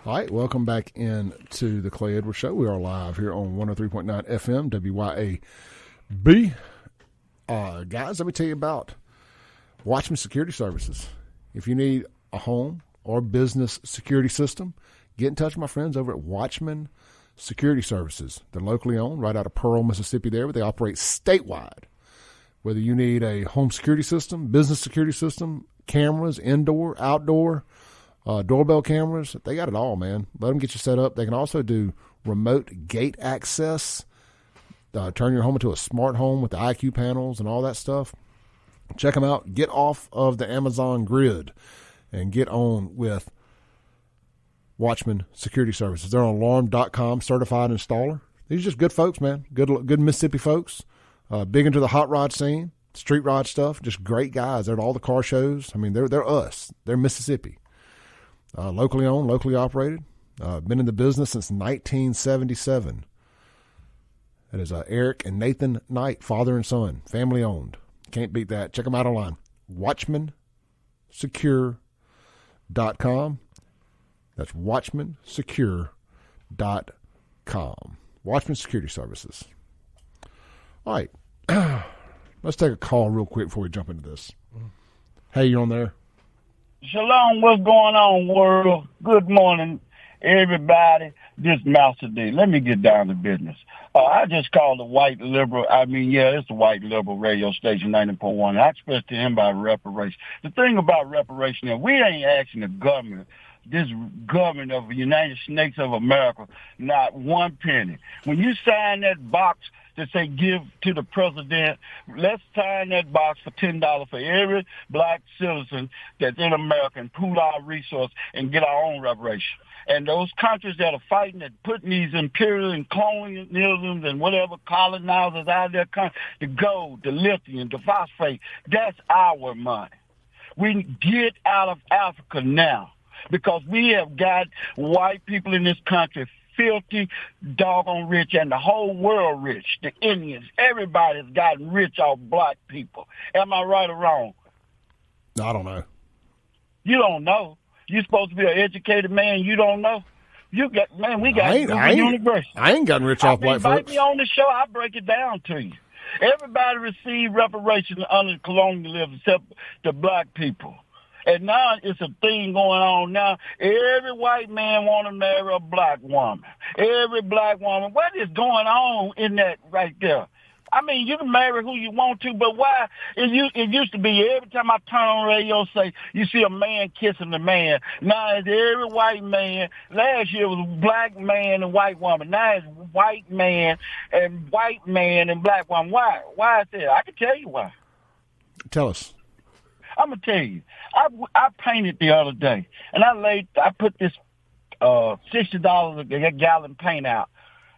All right, welcome back into the Clay Edwards Show. We are live here on 103.9 FM, WYAB. Guys, let me tell you about Watchman Security Services. If you need a home or business security system, get in touch with my friends over at Watchman Security Services. They're locally owned, right out of Pearl, Mississippi there, but they operate statewide. Whether you need a home security system, business security system, cameras, indoor, outdoor, doorbell cameras, they got it all, man. Let them get you set up. They can also do remote gate access, turn your home into a smart home with the IQ panels and all that stuff. Check them out. Get off of the Amazon grid and get on with Watchman Security Services. They're on alarm.com, certified installer. These are just good folks, man. Good Mississippi folks. Big into the hot rod scene, street rod stuff. Just great guys. They're at all the car shows. I mean, they're us. They're Mississippi. Locally owned, locally operated. Been in the business since 1977. That is Eric and Nathan Knight, father and son, family owned. Can't beat that. Check them out online. WatchmanSecure.com. That's WatchmanSecure.com. Watchman Security Services. All right. Let's take a call real quick before we jump into this. Hey, you're on there. Shalom, what's going on, world? Good morning, everybody. This Master D. Let me get down to business. I just called the white liberal. It's the white liberal radio station 90.1. I expressed to him about reparation. The thing about reparation is we ain't asking the government, this government of the United States of America, not one penny. When you sign that box that say give to the president, let's sign that box for $10 for every black citizen that's in America and pool our resources and get our own reparation. And those countries that are fighting and putting these imperial and colonialisms and whatever colonizers out there, the gold, the lithium, the phosphate, that's our money. We get out of Africa now because we have got white people in this country filthy, doggone rich, and the whole world rich. The Indians, everybody's gotten rich off black people. Am I right or wrong? I don't know. You don't know. You're supposed to be an educated man. You don't know. We got university. I ain't gotten rich off black folks. Invite me on the show. I'll break it down to you. Everybody received reparations under colonialism except the black people. And now it's a thing going on now. Every white man want to marry a black woman. Every black woman. What is going on in that right there? I mean, you can marry who you want to, but why? It used to be every time I turn on the radio, say you see a man kissing a man. Now it's every white man. Last year it was black man and white woman. Now it's white man and black woman. Why? Why is that? I can tell you why. Tell us. I'm gonna tell you. I painted the other day, and I put this $60 a gallon paint out,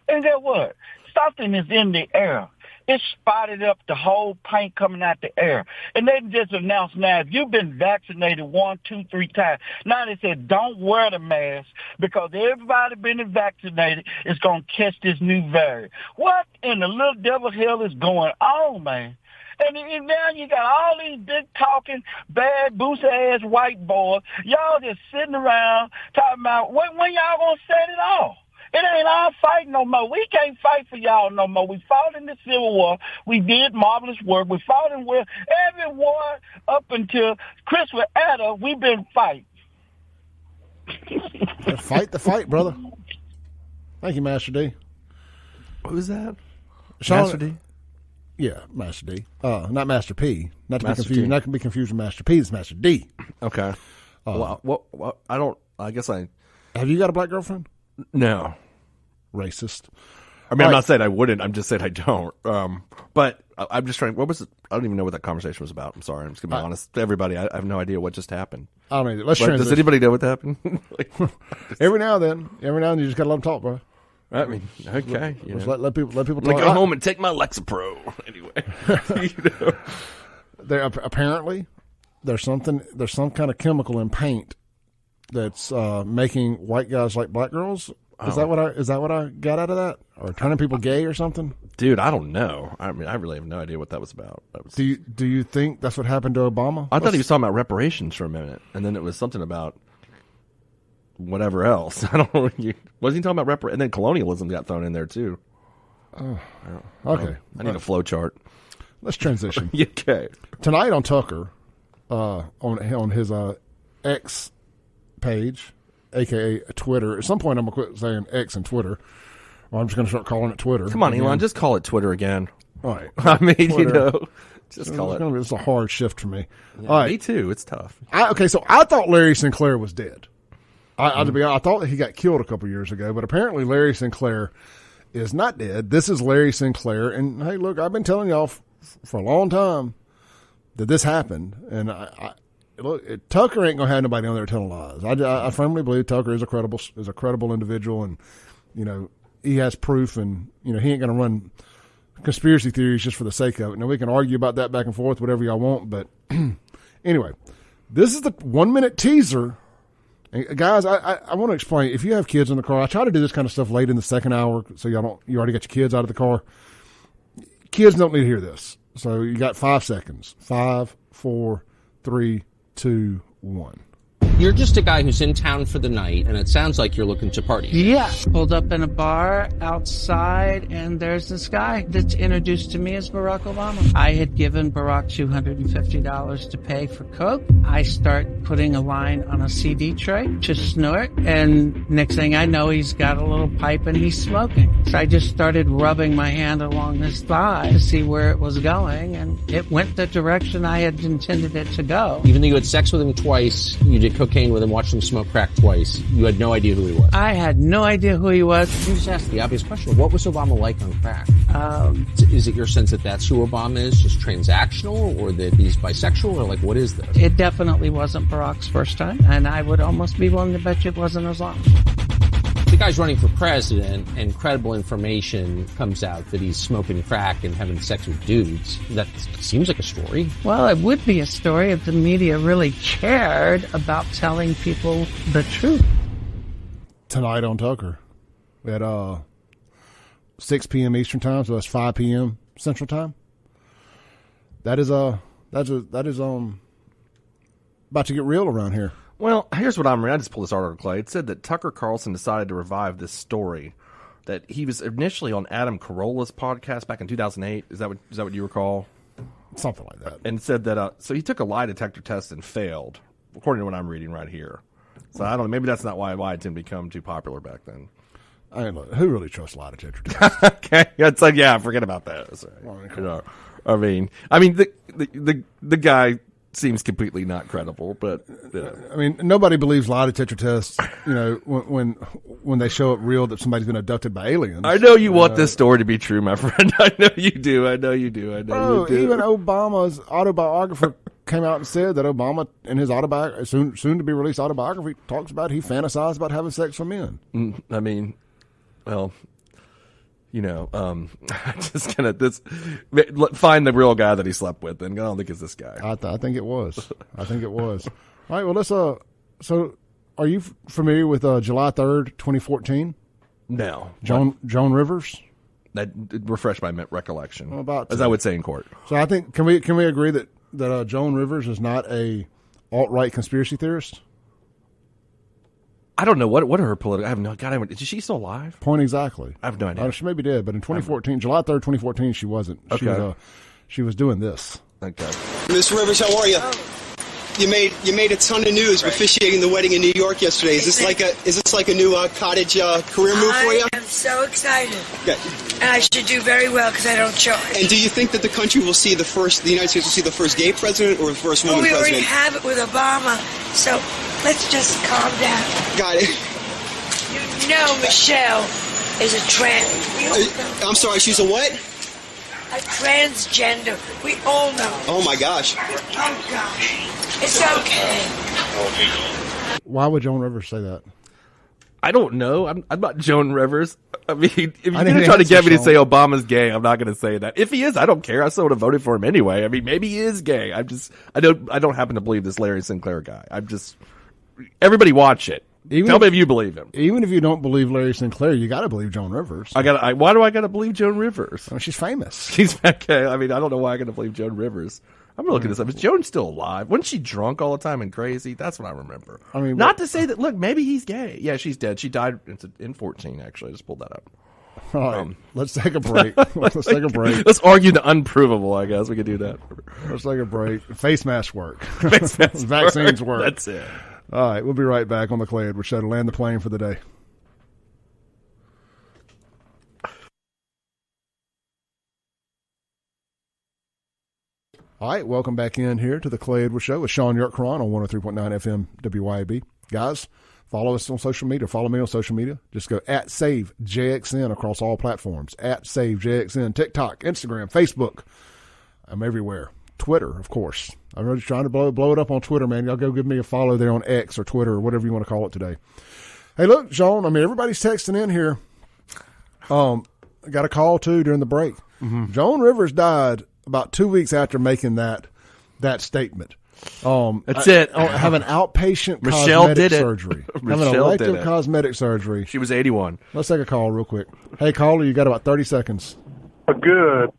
and guess what? Something is in the air. It spotted up the whole paint coming out the air, and they just announced now if you've been vaccinated 1, 2, 3 times. Now they said don't wear the mask because everybody been vaccinated is gonna catch this new variant. What in the little devil hell is going on, man? And now you got all these big talking, bad, booster-ass white boys. Y'all just sitting around talking about when y'all gonna set it off. It ain't our fight no more. We can't fight for y'all no more. We fought in the Civil War. We did marvelous work. We fought in every war up until Christopher Adder, we've been fighting. Fight the fight, brother. Thank you, Master D. What was that? Sean, Master D? Yeah, Master D. Not Master P. Not to Master be confused. T. Not to be confused with Master P. It's Master D. Okay. Well, I don't. I guess I. Have you got a black girlfriend? No. Racist. I mean, I'm not saying I wouldn't. I'm just saying I don't. But I'm just trying. What was it? I don't even know what that conversation was about. I'm sorry. I'm just gonna be honest to everybody. I have no idea what just happened. I mean, does anybody know what happened? Every now and then, you just gotta let them talk, bro. I mean, okay. Let people talk. Go home and take my Lexapro anyway. There apparently there's some kind of chemical in paint that's making white guys like black girls. Is that what I got out of that? Or turning people gay or something? Dude, I don't know. I mean, I really have no idea what that was about. Do you think that's what happened to Obama? I thought he was talking about reparations for a minute, and then it was something about whatever else. I don't know. Wasn't he talking about and then colonialism got thrown in there too. Okay. I need a flow chart. Let's transition. Okay. Tonight on Tucker, on his X page, a.k.a. Twitter. At some point, I'm going to quit saying X and Twitter. Or I'm just going to start calling it Twitter. Come on, Elon. Just call it Twitter again. All right. I mean, Twitter. Just call it. It's a hard shift for me. Yeah, all right. Me too. It's tough. So I thought Larry Sinclair was dead. I thought that he got killed a couple years ago, but apparently Larry Sinclair is not dead. This is Larry Sinclair. And, hey, look, I've been telling y'all for a long time that this happened. And look, Tucker ain't going to have nobody on there telling lies. I firmly believe Tucker is a credible individual, and, he has proof, and, he ain't going to run conspiracy theories just for the sake of it. Now, we can argue about that back and forth, whatever y'all want, but anyway, this is the 1 minute teaser. And guys, I want to explain. If you have kids in the car, I try to do this kind of stuff late in the second hour, so you already got your kids out of the car. Kids don't need to hear this, so you got 5 seconds. 5, 4, 3, 2, 1. You're just a guy who's in town for the night, and it sounds like you're looking to party. Yeah. Pulled up in a bar outside, and there's this guy that's introduced to me as Barack Obama. I had given Barack $250 to pay for coke. I start putting a line on a CD tray to snort, and next thing I know, he's got a little pipe and he's smoking. So I just started rubbing my hand along his thigh to see where it was going, and it went the direction I had intended it to go. Even though you had sex with him twice, you did cocaine with him, watched him smoke crack twice, you had no idea who he was. I had no idea who he was. You just asked the obvious question. What was Obama like on crack? Is it your sense that that's who Obama is, just transactional, or that he's bisexual, or what is this? It definitely wasn't Barack's first time, and I would almost be willing to bet you it wasn't Islam. The guy's running for president, and credible information comes out that he's smoking crack and having sex with dudes. That seems like a story. Well, it would be a story if the media really cared about telling people the truth. Tonight on Tucker, we had 6 p.m. Eastern time, so that's 5 p.m. Central time. That is about to get real around here. Well, here's what I'm reading. I just pulled this article, Clay. It said that Tucker Carlson decided to revive this story that he was initially on Adam Carolla's podcast back in 2008. Is that what you recall? Something like that. And said that so he took a lie detector test and failed, according to what I'm reading right here. So I don't know. Maybe that's not why it didn't become too popular back then. I mean, look, who really trusts lie detector tests? Okay, it's forget about that. Sorry. I mean, the guy seems completely not credible, but I mean, nobody believes lie detector tests. When they show up real that somebody's been abducted by aliens. I know you want this story to be true, my friend. I know you do. Bro, even Obama's autobiographer came out and said that Obama, in his soon to be released autobiography, talks about he fantasized about having sex with men. I mean, well, just find the real guy that he slept with, and I don't think it's this guy. I think it was. All right, well, let's. So, are you familiar with July 3rd, 2014? No. Joan Rivers. That refreshed my recollection. About as I would say in court. So I think can we agree that Joan Rivers is not a alt-right conspiracy theorist? I don't know what are her political. I have no. God, is she still alive? Point exactly. I have no idea. She may be dead, but in 2014, July 3rd, 2014, she wasn't. Okay. She was doing this. Okay. Miss Rivers, how are you? You made a ton of news officiating the wedding in New York yesterday. Is this like a new cottage career move for you? I am so excited. Okay. And I should do very well because I don't charge. And do you think that the United States will see the first gay president or the first woman we president? already have it with Obama, so let's just calm down. Got it. You know Michelle is a trans. I'm sorry, she's a what? A transgender. We all know. Oh my gosh. Oh gosh. It's okay. Why would Joan Rivers say that? I don't know. I'm not Joan Rivers. I mean, if you're going to didn't try to get me to Sean. say Obama's gay, I'm not going to say that. If he is, I don't care. I still would have voted for him anyway. I mean, maybe he is gay. I don't happen to believe this Larry Sinclair guy. Everybody watch it. Tell me if you believe him. Even if you don't believe Larry Sinclair, you got to believe Joan Rivers. Why do I got to believe Joan Rivers? Well, she's famous. She's okay. I mean, I don't know why I got to believe Joan Rivers. I'm gonna look at this up. Is Joan still alive? Wasn't she drunk all the time and crazy? That's what I remember. I mean, not to say that. Look, maybe he's gay. Yeah, she's dead. She died in 14. Actually, I just pulled that up. All right, let's take a break. Let's take a break. Let's argue the unprovable. I guess we could do that. Let's take a break. Face masks work. Face masks Vaccines work. That's it. All right, we'll be right back on the Clay Edwards Show to land the plane for the day. All right, welcome back in here to the Clay Edwards Show with Sean York-Cron on 103.9 FM WYAB. Guys, follow us on social media. Follow me on social media. Just go @SaveJXN across all platforms. @SaveJXN, TikTok, Instagram, Facebook. I'm everywhere. Twitter, of course. I'm really trying to blow it up on Twitter, man. Y'all go give me a follow there on X or Twitter or whatever you want to call it today. Hey, look, Sean, I mean, everybody's texting in here. I got a call, too, during the break. Mm-hmm. Joan Rivers died about 2 weeks after making that statement. That's it. Have an outpatient Michelle cosmetic did it. surgery. Have an Michelle elective did it. cosmetic surgery. She was 81. Let's take a call real quick. Hey, caller, you got about 30 seconds. Good.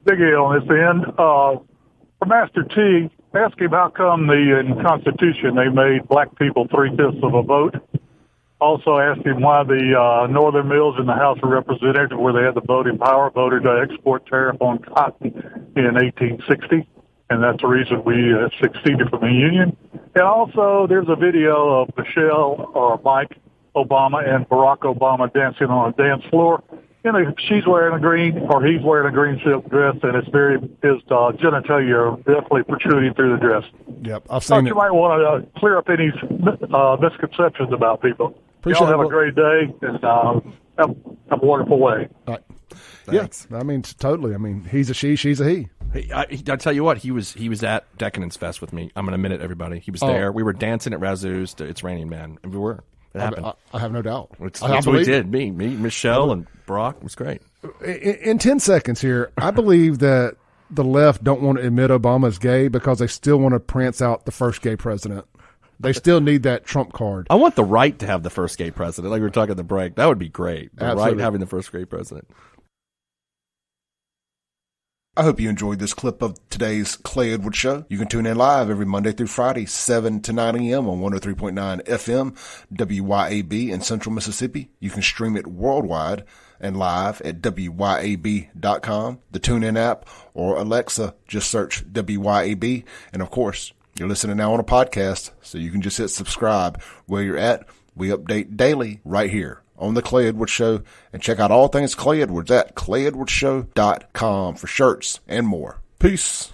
Big A on this end. For Master T, ask him how come in the Constitution they made black people 3/5 of a vote. Also asked him why the Northern Mills in the House of Representatives, where they had the voting power, voted to export tariff on cotton in 1860, and that's the reason we succeeded from the Union. And also, there's a video of Michelle or Mike Obama and Barack Obama dancing on a dance floor. She's wearing a green, or he's wearing a green silk dress, and his genitalia are definitely protruding through the dress. Yep, I've seen it. You might want to clear up any misconceptions about people. Appreciate Y'all have it. a great day, and have a wonderful way. All right. Yes, I mean, totally. I mean, he's a she, she's a he. I tell you what, he was at Decadence Fest with me. I'm going to admit it, everybody. He was there. We were dancing at Razoo's to It's Raining Man, and we were. It happened. I have no doubt. That's what we did. Me, Michelle, and Brock. It was great. In 10 seconds here, I believe that the left don't want to admit Obama's gay because they still want to prance out the first gay president. They still need that Trump card. I want the right to have the first gay president, like we were talking at the break. That would be great. The Absolutely. right having the first gay president. I hope you enjoyed this clip of today's Clay Edwards Show. You can tune in live every Monday through Friday, 7 to 9 a.m. on 103.9 FM, WYAB in Central Mississippi. You can stream it worldwide and live at WYAB.com, the TuneIn app, or Alexa. Just search WYAB. And of course, you're listening now on a podcast, so you can just hit subscribe where you're at. We update daily right here on the Clay Edwards Show, and check out all things Clay Edwards at ClayEdwardsShow.com for shirts and more. Peace.